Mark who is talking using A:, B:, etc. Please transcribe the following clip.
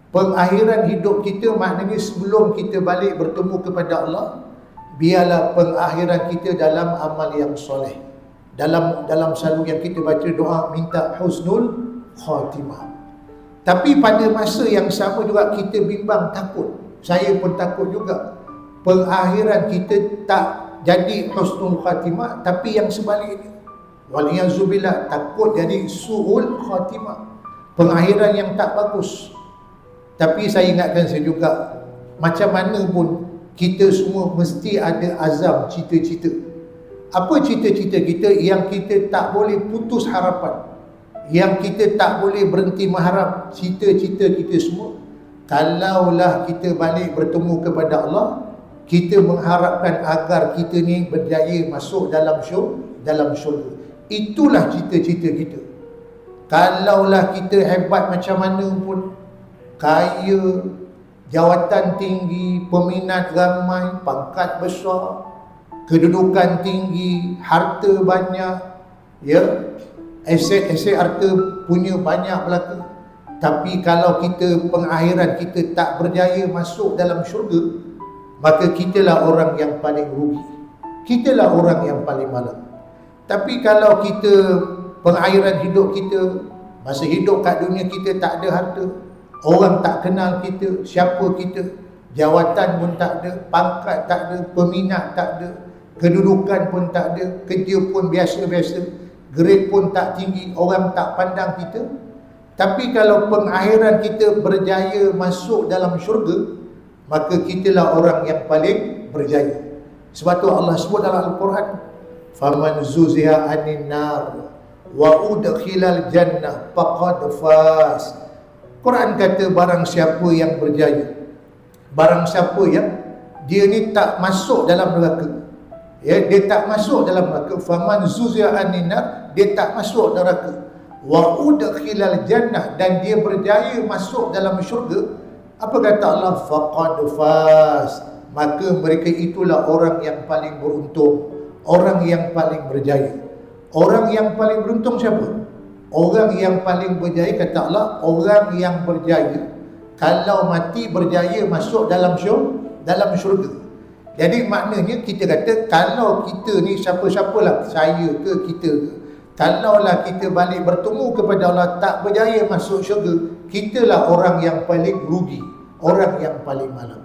A: Pengakhiran hidup kita maknanya sebelum kita balik bertemu kepada Allah, biarlah pengakhiran kita dalam amal yang soleh. Dalam selalu yang kita baca doa minta husnul khatimah. Tapi pada masa yang sama juga kita bimbang, takut. Saya pun takut juga. Pengakhiran kita tak jadi husnul khatimah, tapi yang sebaliknya. Waliyazubillah, takut jadi su'ul khatimah. Pengakhiran yang tak bagus. Tapi saya ingatkan saya juga, macam mana pun kita semua mesti ada azam, cita-cita. Apa cita-cita kita? Yang kita tak boleh putus harapan, yang kita tak boleh berhenti mengharap. Cita-cita kita semua, kalaulah kita balik bertemu kepada Allah, kita mengharapkan agar kita ni berjaya masuk dalam syurga. Itulah cita-cita kita. Kalaulah kita hebat macam mana pun, kaya, jawatan tinggi, peminat ramai, pangkat besar, kedudukan tinggi, harta banyak, ya, aset harta punya banyak belaka. Tapi kalau kita pengakhiran kita tak berjaya masuk dalam syurga, maka kitalah orang yang paling rugi. Kitalah orang yang paling malang. Tapi kalau kita pengakhiran hidup kita, masa hidup kat dunia kita tak ada harta, orang tak kenal kita, siapa kita, jawatan pun tak ada, pangkat tak ada, peminat tak ada, kedudukan pun tak ada, kerja pun biasa-biasa, grade pun tak tinggi, orang tak pandang kita. Tapi kalau pengakhiran kita berjaya masuk dalam syurga, maka kitalah orang yang paling berjaya. Sebab tu Allah sebut dalam Al-Quran, faman zuziha anin nar wa udkhilal jannah faqad faz. Quran kata barang siapa yang berjaya, barang siapa yang dia ni tak masuk dalam neraka, ya, dia tak masuk dalam neraka, faman zuziha anin nar, dia tak masuk neraka, wa udkhilal jannah, dan dia berjaya masuk dalam syurga, apa kata Allah? Faqad faz, maka mereka itulah orang yang paling beruntung, orang yang paling berjaya. Orang yang paling beruntung siapa? Orang yang paling berjaya, kata Allah, orang yang berjaya kalau mati berjaya masuk dalam syurga. Jadi maknanya kita kata, kalau kita ni siapa-siapalah, saya ke kita ke, kalaulah kita balik bertemu kepada Allah tak berjaya masuk syurga, kitalah orang yang paling rugi, orang yang paling malang.